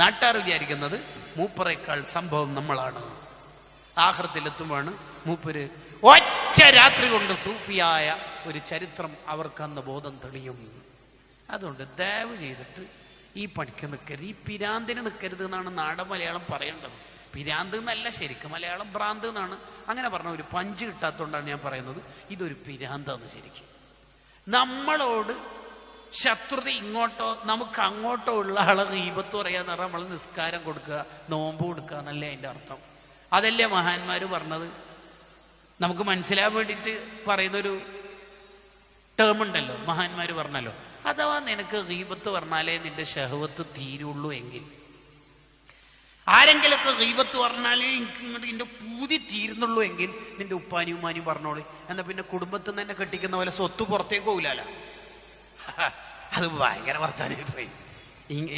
നാട്ടുകാർ വിചാരിക്കുന്നത് മൂപ്പറേക്കാൾ സംഭവം നമ്മളാണ്. ആഖിറത്തിലെത്തുമാണ് മൂപ്പര് ഒറ്റ രാത്രി കൊണ്ട് സൂഫിയായ ഒരു ചരിത്രം അവർക്കന്ന് ബോധം തെളിയും. അതുകൊണ്ട് ദയവ് ചെയ്തിട്ട് ഈ പണിക്ക് നിൽക്കരുത്, ഈ പിരാന്തിന് നിൽക്കരുത് എന്നാണ് നാടൻ മലയാളം പറയേണ്ടത്. പിരാന്ത് എന്നല്ല, ശരിക്കും മലയാളം ഭ്രാന്ത് എന്നാണ്. അങ്ങനെ പറഞ്ഞ ഒരു പഞ്ച് കിട്ടാത്തതുകൊണ്ടാണ് ഞാൻ പറയുന്നത് ഇതൊരു പിരാന്താന്ന്. ശരിക്കും നമ്മളോട് ശത്രുത ഇങ്ങോട്ടോ നമുക്ക് അങ്ങോട്ടോ ഉള്ള ആളെ ഗീബത്ത് പറയാന്ന് പറഞ്ഞാൽ നമ്മൾ നിസ്കാരം കൊടുക്കുക, നോമ്പ് കൊടുക്കുക എന്നല്ലേ അതിൻ്റെ അർത്ഥം. അതല്ലേ മഹാന്മാര് പറഞ്ഞത്. നമുക്ക് മനസ്സിലാൻ വേണ്ടിയിട്ട് പറയുന്നൊരു ടേം ഉണ്ടല്ലോ, മഹാന്മാര് പറഞ്ഞല്ലോ. അഥവാ നിനക്ക് ഗീബത്ത് പറഞ്ഞാലേ നിന്റെ ശഹവത്ത് തീരുള്ളൂ എങ്കിൽ, ആരെങ്കിലൊക്കെ ഗീബത്ത് പറഞ്ഞാലേ എനിക്ക് ഇങ്ങോട്ട് നിന്റെ പൂതി തീരുന്നുള്ളൂ എങ്കിൽ നിന്റെ ഉപ്പാനും ഉമ്മാനും പറഞ്ഞോളൂ. എന്നാ പിന്നെ കുടുംബത്തിൽ നിന്ന് തന്നെ കെട്ടിക്കുന്ന പോലെ സ്വത്ത് പുറത്തേക്ക് പോകില്ല. അത് ഭയങ്കര വർത്താനായി പോയി.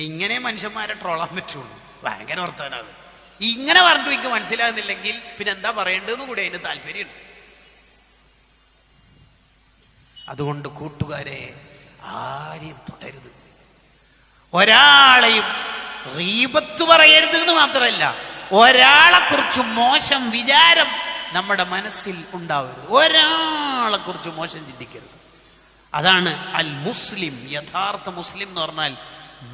ഇങ്ങനെ മനുഷ്യന്മാരെ ട്രോളാൻ പറ്റുള്ളൂ. ഭയങ്കര വർത്താനാണ്. ഇങ്ങനെ പറഞ്ഞിട്ട് എനിക്ക് മനസ്സിലാകുന്നില്ലെങ്കിൽ പിന്നെ എന്താ പറയേണ്ടതെന്ന് കൂടി അതിന് താല്പര്യമുണ്ട്. അതുകൊണ്ട് കൂട്ടുകാരെ, ആരെയും തുടരുത്, ഒരാളെയും ഗീബത്ത് പറയരുത് എന്ന് മാത്രമല്ല ഒരാളെ കുറിച്ച് മോശം വിചാരം നമ്മുടെ മനസ്സിൽ ഉണ്ടാവരുത്. ഒരാളെ കുറിച്ച് മോശം ചിന്തിക്കരുത്. അതാണ് അൽ മുസ്ലിം. യഥാർത്ഥ മുസ്ലിം എന്ന് പറഞ്ഞാൽ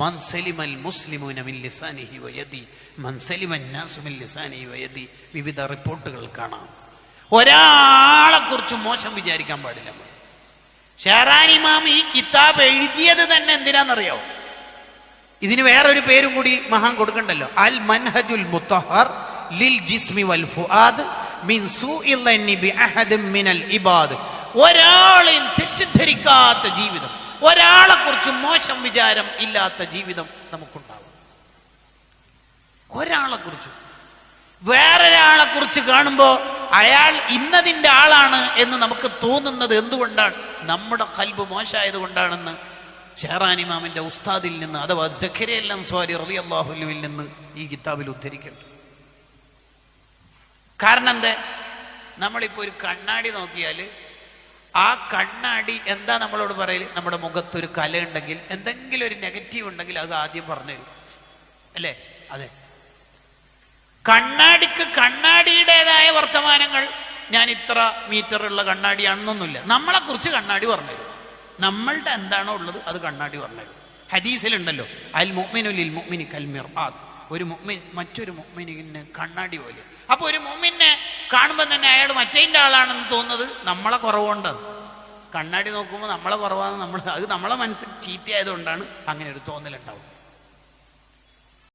മൻ സലിമൽ മുസ്ലിമൂന മിൻ ലിസാനിഹി വയദി മൻ സലിമൻ നാസു മിൻ ലിസാനിഹി വയദി. വിവിധ റിപ്പോർട്ടുകൾ കാണാം. ഒരാളെ കുറിച്ച് മോശം വിചാരിക്കാൻ പാടില്ല. ഷെഹറാനി ഇമാം ഈ കിതാബ് എഴുതിയത് തന്നെ എന്തിനാണെന്നറിയോ? ഇതിന് വേറൊരു പേരും കൂടി മഹാൻ കൊടുക്കണ്ടല്ലോ, അൽ മൻഹജുൽ മുത്തഹർ ലിൽ ജിസ്മി വൽ ഫുആദ് മിൻ സൂഇൽ ലന്നി ബി അഹദ് മിനൽ ഇബാദ്. ഒരാളെയും തെറ്റിദ്ധരിക്കാത്ത ജീവിതം, ഒരാളെ കുറിച്ച് മോശം വിചാരം ഇല്ലാത്ത ജീവിതം നമുക്കുണ്ടാവും. ഒരാളെ കുറിച്ച് വേറൊരാളെ കുറിച്ച് കാണുമ്പോ അയാൾ ഇന്നതിന്റെ ആളാണ് എന്ന് നമുക്ക് തോന്നുന്നത് എന്തുകൊണ്ടാണ്? നമ്മുടെ ഖൽബ് മോശമായത് കൊണ്ടാണെന്ന് ഷെഹറാനി ഇമാമിന്റെ ഉസ്താദിൽ നിന്ന്, അഥവാ സഖരിയ അൽ അൻസ്വാരി റളിയല്ലാഹു അൻഹുവിൽ നിന്ന് ഈ കിതാബിൽ ഉദ്ധരിക്കുന്നുണ്ട്. കാരണം എന്താ? നമ്മളിപ്പോ ഒരു കണ്ണാടി നോക്കിയാല് ആ കണ്ണാടി എന്താ നമ്മളോട് പറയല്? നമ്മുടെ മുഖത്തൊരു കലയുണ്ടെങ്കിൽ, എന്തെങ്കിലും ഒരു നെഗറ്റീവ് ഉണ്ടെങ്കിൽ അത് ആദ്യം പറഞ്ഞുതരും, അല്ലേ? അതെ, കണ്ണാടിക്ക് കണ്ണാടിയുടേതായ വർത്തമാനങ്ങൾ, ഞാൻ ഇത്ര മീറ്ററുള്ള കണ്ണാടിയാണെന്നൊന്നുമില്ല. നമ്മളെ കുറിച്ച് കണ്ണാടി പറഞ്ഞുതരും. നമ്മളുടെ എന്താണോ ഉള്ളത് അത് കണ്ണാടി പറഞ്ഞുതരും. ഹദീസിലുണ്ടല്ലോ, അൽ മുഅ്മിനു ലിൽ മുഅ്മിനി കൽ മിർആത്ത്. ഒരു മുഅ്മിൻ മറ്റൊരു മുഅ്മിനിന് കണ്ണാടി പോലെ. അപ്പൊ ഒരു മുഅ്മിനെ കാണുമ്പോൾ തന്നെ അയാൾ മറ്റേതിന്റെ ആളാണെന്ന് തോന്നുന്നത് നമ്മളെ കുറവുകൊണ്ടാണ്. കണ്ണാടി നോക്കുമ്പോൾ നമ്മളെ കുറവാണ്, അത് നമ്മളെ മനസ്സിൽ ചീത്തയായതുകൊണ്ടാണ് അങ്ങനെ ഒരു തോന്നലുണ്ടാവും.